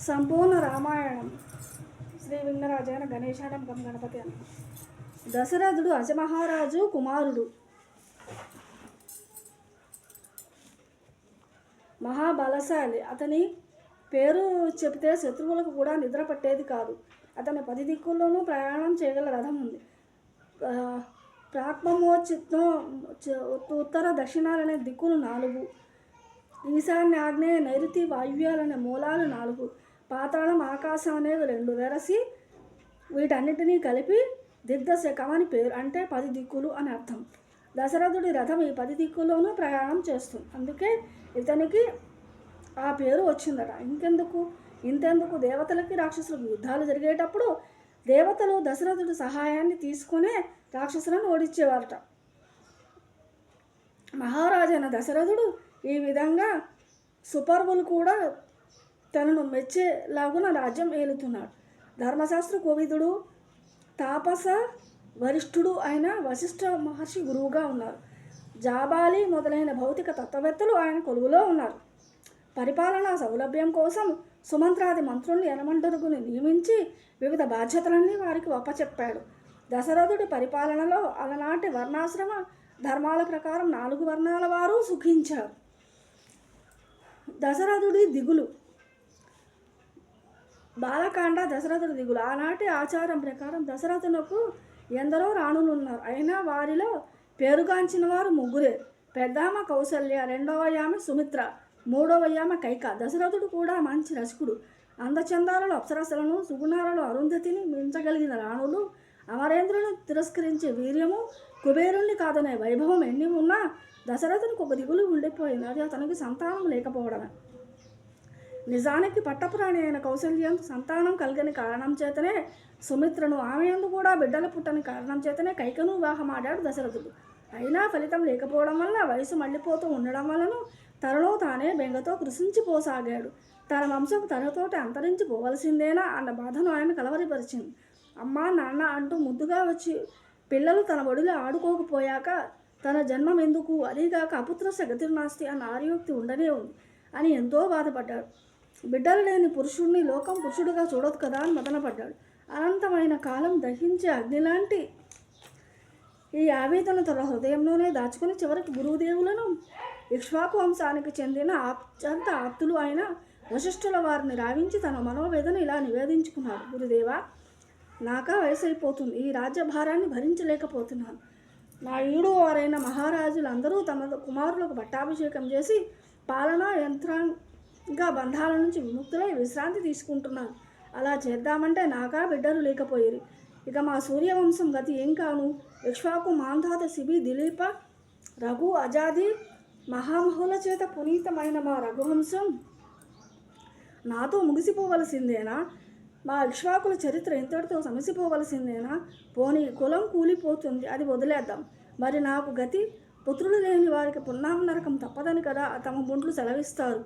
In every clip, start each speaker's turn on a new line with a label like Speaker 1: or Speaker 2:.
Speaker 1: సంపూర్ణ రామాయణం శ్రీ విఘ్నరాజైన గణేశానం గం గణపతి అని. దశరథుడు అజమహారాజు కుమారుడు. మహాబలశాలి. అతని పేరు చెబితే శత్రువులకు కూడా నిద్ర పట్టేది కాదు. అతని 10 దిక్కుల్లోనూ ప్రయాణం చేయగల రథం ఉంది. ప్రాక్మోచిత్తం ఉత్తర దక్షిణాలనే దిక్కులు 4, ఈశాన్య ఆగ్నేయ నైరుతి వాయువ్యాలనే మూలాలు 4, పాతాళం ఆకాశం అనేవి 2 వెరసి వీటన్నిటినీ కలిపి దిగ్దశకం అని పేరు. అంటే 10 దిక్కులు అని అర్థం. దశరథుడి రథం ఈ 10 దిక్కుల్లోనూ ప్రయాణం చేస్తుంది. అందుకే ఇతనికి ఆ పేరు వచ్చిందట. ఇంతెందుకు దేవతలకి రాక్షసులకు యుద్ధాలు జరిగేటప్పుడు దేవతలు దశరథుడి సహాయాన్ని తీసుకునే రాక్షసులను ఓడించేవారట. మహారాజైన దశరథుడు ఈ విధంగా సుపర్వులు కూడా తనను మెచ్చేలాగున రాజ్యం ఏలుతున్నాడు. ధర్మశాస్త్ర కోవిదుడు, తాపస వరిష్ఠుడు అయిన వశిష్ఠ మహర్షి గురువుగా ఉన్నారు. జాబాలి మొదలైన భౌతిక తత్వవేత్తలు ఆయన కొలువులో ఉన్నారు. పరిపాలనా సౌలభ్యం కోసం సుమంత్రాది మంత్రుల్ని యనమండరుగుని నియమించి వివిధ బాధ్యతలన్నీ వారికి అప్పచెప్పాడు. దశరథుడి పరిపాలనలో అలనాటి వర్ణాశ్రమ ధర్మాల ప్రకారం 4 వర్ణాల వారు సుఖించారు. దశరథుడి దిగులు. బాలకాండ దశరథుడి దిగులు. ఆనాటి ఆచారం ప్రకారం దశరథునకు ఎందరో రాణులు ఉన్నారు. అయినా వారిలో పేరుగాంచిన వారు 3. పెద్దామ కౌసల్య, 2వ ఆమె సుమిత్ర, 3వ ఆమె కైక. దశరథుడు కూడా మంచి రసికుడు. అందచందాలలో అప్సరసలను, సుగుణాలలో అరుంధతిని మించగలిగిన రాణులు, అమరేంద్రులను తిరస్కరించే వీర్యము, కుబేరుణ్ణి కాదనే వైభవం ఎన్ని ఉన్నా దశరథునికి ఒక దిగులు ఉండిపోయింది. అది అతనికి సంతానం లేకపోవడమే. నిజానికి పట్టపురాణి అయిన కౌసల్యంతో సంతానం కలిగని కారణం చేతనే సుమిత్రను, ఆమె యందు కూడా బిడ్డలు పుట్టని కారణం చేతనే కైకను వివాహమాడాడు దశరథుడు. అయినా ఫలితం లేకపోవడం వల్ల వయసు మళ్ళీపోతూ ఉండడం వలన తనలో తానే బెంగతో కృషించిపోసాగాడు. తన వంశం తనతోటి అంతరించిపోవలసిందేనా అన్న బాధను ఆయన కలవరిపరిచింది. అమ్మా నాన్న అంటూ ముద్దుగా వచ్చి పిల్లలు తన ఒడిలో ఆడుకోకపోయాక తన జన్మం ఎందుకు, అదీగాక అపుత్రస్య గతిర్నాస్తి అన్న ఆర్యోక్తి ఉండనే ఉంది అని ఎంతో బాధపడ్డాడు. బిడ్డలు లేని పురుషుడిని లోకం పురుషుడిగా చూడదు కదా అని మదనపడ్డాడు. అనంతమైన కాలం దహించే అగ్నిలాంటి ఈ ఆవేదన తన హృదయంలోనే దాచుకుని చివరికి గురుదేవులను, ఇక్ష్వాకు వంశానికి చెందిన అత్యంత ఆప్తులు అయిన వశిష్ఠుల వారిని రావించి తన మనోవేదన ఇలా నివేదించుకున్నాడు. గురుదేవా, నాకా వయసు అయిపోతుంది. ఈ రాజ్యభారాన్ని భరించలేకపోతున్నాను. నా ఈడు వారైన మహారాజులందరూ తమ కుమారులకు పట్టాభిషేకం చేసి పాలనా యంత్రంగా బంధాల నుంచి విముక్తులై విశ్రాంతి తీసుకుంటున్నాను. అలా చేద్దామంటే నాకా బిడ్డలు లేకపోయేది. ఇక మా సూర్యవంశం గతి ఏం కాను? ఇక్ష్వాకు, మాంధాత, శిబి, దిలీప, రఘు, అజాది మహామహుల చేత పునీతమైన మా రఘువంశం నాతో ముగిసిపోవలసిందేనా? మా ఇక్ష్వాకుల చరిత్ర ఇంతటితో సమసిపోవలసిందేనా? పోనీ కులం కూలిపోతుంది, అది వదిలేద్దాం. మరి నాకు గతి? పుత్రులు లేని వారికి పున్నామ నరకం తప్పదని కదా తమ బుంట్లు సెలవిస్తారు.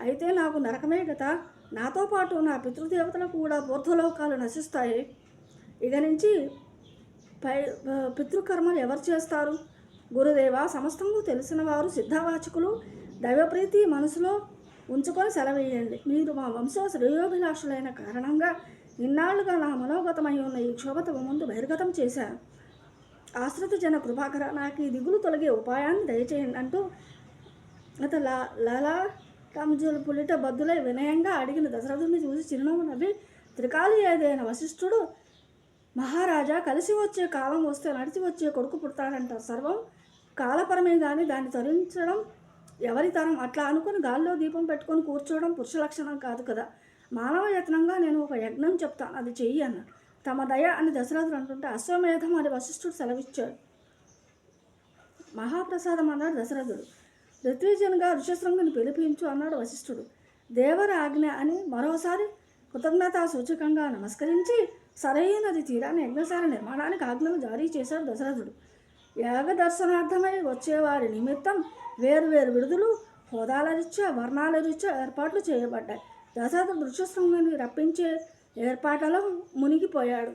Speaker 1: అయితే నాకు నరకమే కదా. నాతో పాటు నా పితృదేవతలకు కూడా పూర్వలోకాలు నశిస్తాయి. ఇక నుంచి పితృకర్మలు ఎవరు చేస్తారు? గురుదేవ, సమస్తము తెలిసిన వారు సిద్ధవాచకులు దైవప్రీతి మనసులో ఉంచుకొని సెలవేయండి. మీరు మా వంశ శ్రేయోభిలాషులైన కారణంగా ఇన్నాళ్లుగా నా మనోగతమై ఉన్న ఈ క్షోభతము ముందు బహిర్గతం చేశాను. ఆశ్రిత జన కృపాకర, నాకు ఈ దిగులు తొలగే ఉపాయాన్ని దయచేయండి అంటూ లలాటంజులు పులిట బద్దులై వినయంగా అడిగిన దశరథుడిని చూసి చిరునవ్వు నవ్వి, త్రికాలి ఏదైన వశిష్ఠుడు, మహారాజా, కలిసి వచ్చే కాలం వస్తే నడిచి వచ్చే కొడుకు పుడతాడంటారు. సర్వం కాలపరమే కానీ దాన్ని తరించడం ఎవరి తరం? అట్లా అనుకుని గాల్లో దీపం పెట్టుకొని కూర్చోవడం పురుష లక్షణం కాదు కదా. మానవ యత్నంగా నేను ఒక యజ్ఞం చెప్తాను, అది చెయ్యి అన్నాడు. తమ దయ అని దశరథుడు అంటుంటే అశ్వమేధం అని వశిష్ఠుడు సెలవిచ్చాడు. మహాప్రసాదం అన్నాడు దశరథుడు. ఋత్విజన్గా ఋషశృంగుని పిలిపించు అన్నాడు వశిష్ఠుడు. దేవర ఆజ్ఞ అని మరోసారి కృతజ్ఞతా సూచకంగా నమస్కరించి సరైనది తీరాన్ని యజ్ఞశాల నిర్మాణానికి ఆజ్ఞను జారీ చేశాడు దశరథుడు. యాగ దర్శనార్థమై వచ్చేవారి నిమిత్తం వేరువేరు విడుదలు, హోదాల రీత్యా, వర్ణాల రీత్యా ఏర్పాట్లు చేయబడ్డాయి. దశరథుడు ఋషశృంగుని రప్పించే ఏర్పాట్లలో మునిగిపోయాడు.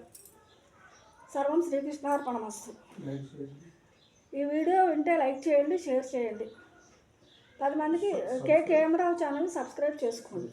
Speaker 1: సర్వం శ్రీకృష్ణార్పణమస్తు. ఈ వీడియో వింటే లైక్ చేయండి, షేర్ చేయండి. 10 మందికి కేఎం రావు ఛానల్ని సబ్స్క్రైబ్ చేసుకోండి.